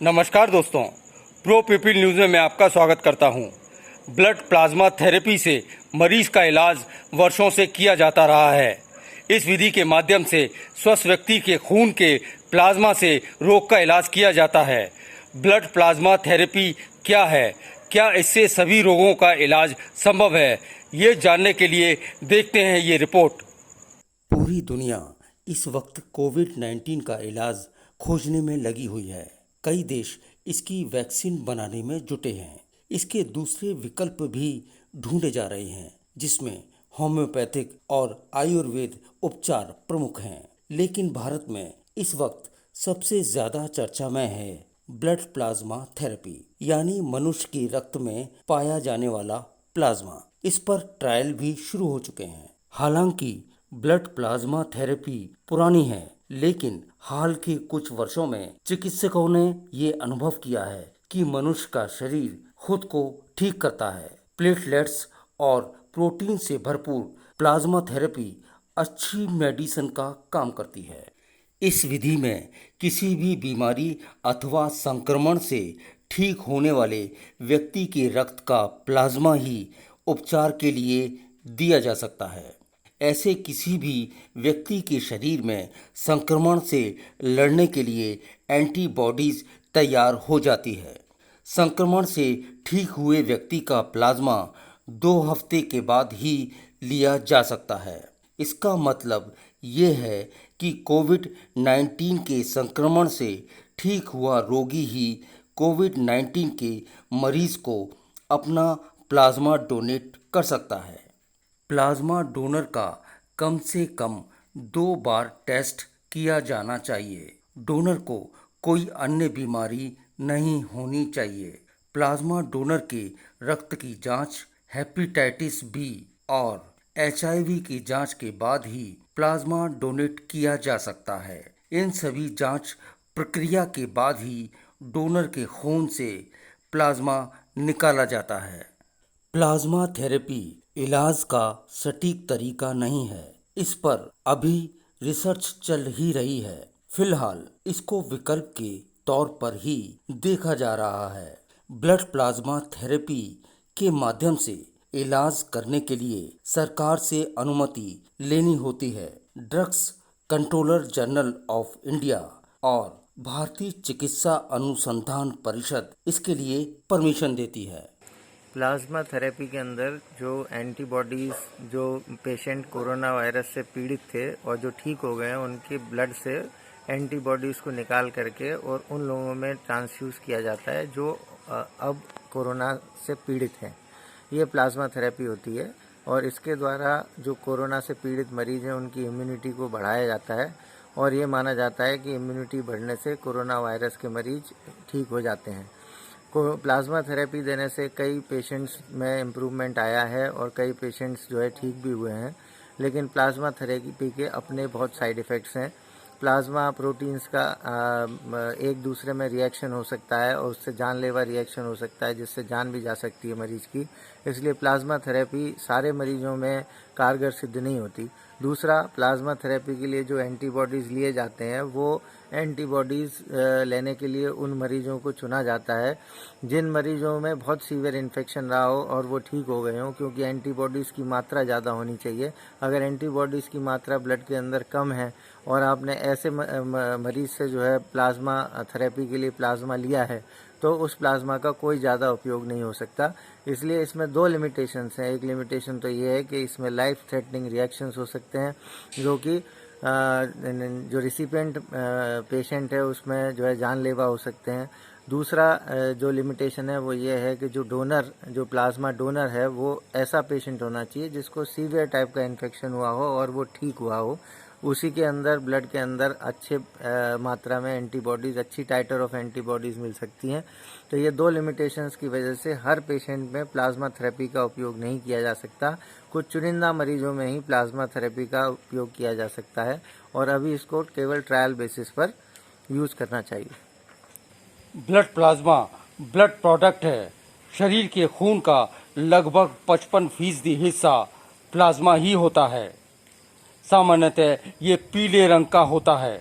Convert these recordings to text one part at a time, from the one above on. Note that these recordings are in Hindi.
नमस्कार दोस्तों, प्रो पीपल न्यूज़ में मैं आपका स्वागत करता हूं। ब्लड प्लाज्मा थेरेपी से मरीज का इलाज वर्षों से किया जाता रहा है। इस विधि के माध्यम से स्वस्थ व्यक्ति के खून के प्लाज्मा से रोग का इलाज किया जाता है। ब्लड प्लाज्मा थेरेपी क्या है, क्या इससे सभी रोगों का इलाज संभव है, ये जानने के लिए देखते हैं ये रिपोर्ट। पूरी दुनिया इस वक्त कोविड-19 का इलाज खोजने में लगी हुई है। कई देश इसकी वैक्सीन बनाने में जुटे हैं। इसके दूसरे विकल्प भी ढूंढे जा रहे हैं, जिसमें होम्योपैथिक और आयुर्वेद उपचार प्रमुख हैं। लेकिन भारत में इस वक्त सबसे ज़्यादा चर्चा में है ब्लड प्लाज्मा थेरेपी, यानी मनुष्य के रक्त में पाया जाने वाला प्लाज्मा। इस पर ट्रायल भी शुरू हो चुके हैं। हालांकि ब्लड प्लाज्मा थेरेपी पुरानी है, लेकिन हाल के कुछ वर्षों में चिकित्सकों ने ये अनुभव किया है कि मनुष्य का शरीर खुद को ठीक करता है। प्लेटलेट्स और प्रोटीन से भरपूर प्लाज्मा थेरेपी अच्छी मेडिसिन का काम करती है। इस विधि में किसी भी बीमारी अथवा संक्रमण से ठीक होने वाले व्यक्ति के रक्त का प्लाज्मा ही उपचार के लिए दिया जा सकता है। ऐसे किसी भी व्यक्ति के शरीर में संक्रमण से लड़ने के लिए एंटीबॉडीज तैयार हो जाती है। संक्रमण से ठीक हुए व्यक्ति का प्लाज्मा 2 हफ्ते के बाद ही लिया जा सकता है। इसका मतलब ये है कि कोविड-19 के संक्रमण से ठीक हुआ रोगी ही कोविड-19 के मरीज को अपना प्लाज्मा डोनेट कर सकता है। प्लाज्मा डोनर का कम से कम 2 बार टेस्ट किया जाना चाहिए। डोनर को कोई अन्य बीमारी नहीं होनी चाहिए। प्लाज्मा डोनर के रक्त की जांच हेपेटाइटिस बी और HIV की जांच के बाद ही प्लाज्मा डोनेट किया जा सकता है। इन सभी जांच प्रक्रिया के बाद ही डोनर के खून से प्लाज्मा निकाला जाता है। प्लाज्मा थेरेपी इलाज का सटीक तरीका नहीं है। इस पर अभी रिसर्च चल ही रही है। फिलहाल इसको विकल्प के तौर पर ही देखा जा रहा है। ब्लड प्लाज्मा थेरेपी के माध्यम से इलाज करने के लिए सरकार से अनुमति लेनी होती है। Drugs controller general of India और भारतीय चिकित्सा अनुसंधान परिषद इसके लिए परमिशन देती है। प्लाज्मा थेरेपी के अंदर जो एंटीबॉडीज़ जो पेशेंट कोरोना वायरस से पीड़ित थे और जो ठीक हो गए हैं, उनके ब्लड से एंटीबॉडीज़ को निकाल करके और उन लोगों में ट्रांसफ्यूज़ किया जाता है जो अब कोरोना से पीड़ित हैं। ये प्लाज्मा थेरेपी होती है और इसके द्वारा जो कोरोना से पीड़ित मरीज़ हैं उनकी इम्यूनिटी को बढ़ाया जाता है और ये माना जाता है कि इम्यूनिटी बढ़ने से कोरोना वायरस के मरीज़ ठीक हो जाते हैं। प्लाज्मा थेरेपी देने से कई पेशेंट्स में इम्प्रूवमेंट आया है और कई पेशेंट्स जो है ठीक भी हुए हैं। लेकिन प्लाज्मा थेरेपी के अपने बहुत साइड इफ़ेक्ट्स हैं। प्लाज्मा प्रोटीन्स का एक दूसरे में रिएक्शन हो सकता है और उससे जानलेवा रिएक्शन हो सकता है, जिससे जान भी जा सकती है मरीज़ की। इसलिए प्लाज्मा थेरेपी सारे मरीजों में कारगर सिद्ध नहीं होती। दूसरा, प्लाज्मा थेरेपी के लिए जो एंटीबॉडीज़ लिए जाते हैं वो एंटीबॉडीज़ लेने के लिए उन मरीजों को चुना जाता है जिन मरीजों में बहुत सीवियर इन्फेक्शन रहा हो और वो ठीक हो गए हों, क्योंकि एंटीबॉडीज़ की मात्रा ज़्यादा होनी चाहिए। अगर एंटीबॉडीज़ की मात्रा ब्लड के अंदर कम है और आपने ऐसे मरीज से जो है प्लाज्मा थेरेपी के लिए प्लाज्मा लिया है तो उस प्लाज्मा का कोई ज़्यादा उपयोग नहीं हो सकता। इसलिए इसमें 2 लिमिटेशंस हैं। एक लिमिटेशन तो ये है कि इसमें लाइफ थ्रेटनिंग रिएक्शंस हो सकते हैं, जो कि जो रिसिपिएंट पेशेंट है उसमें जो है जानलेवा हो सकते हैं। दूसरा जो लिमिटेशन है वो ये है कि जो प्लाज्मा डोनर है वो ऐसा पेशेंट होना चाहिए जिसको सीवियर टाइप का इन्फेक्शन हुआ हो और वो ठीक हुआ हो। उसी के अंदर ब्लड के अंदर अच्छे मात्रा में एंटीबॉडीज़, अच्छी टाइटर ऑफ एंटीबॉडीज़ मिल सकती हैं। तो ये 2 लिमिटेशंस की वजह से हर पेशेंट में प्लाज्मा थेरेपी का उपयोग नहीं किया जा सकता। कुछ चुनिंदा मरीजों में ही प्लाज्मा थेरेपी का उपयोग किया जा सकता है और अभी इसको केवल ट्रायल बेसिस पर यूज़ करना चाहिए। ब्लड प्लाज्मा ब्लड प्रोडक्ट है। शरीर के खून का लगभग 55% हिस्सा प्लाज्मा ही होता है। सामान्यतः ये पीले रंग का होता है।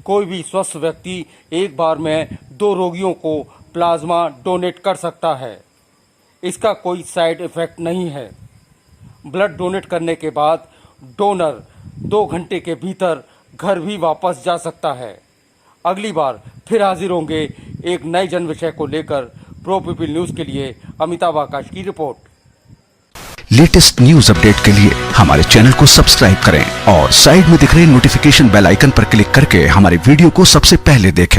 कोई भी स्वस्थ व्यक्ति एक बार में 2 रोगियों को प्लाज्मा डोनेट कर सकता है। इसका कोई साइड इफ़ेक्ट नहीं है। ब्लड डोनेट करने के बाद डोनर 2 घंटे के भीतर घर भी वापस जा सकता है। अगली बार फिर हाजिर होंगे एक नए जन विषय को लेकर। प्रो पीपल न्यूज़ के लिए अमिताभ आकाश की रिपोर्ट। लेटेस्ट न्यूज अपडेट के लिए हमारे चैनल को सब्सक्राइब करें और साइड में दिख रहे नोटिफिकेशन बेल आइकन पर क्लिक करके हमारे वीडियो को सबसे पहले देखें।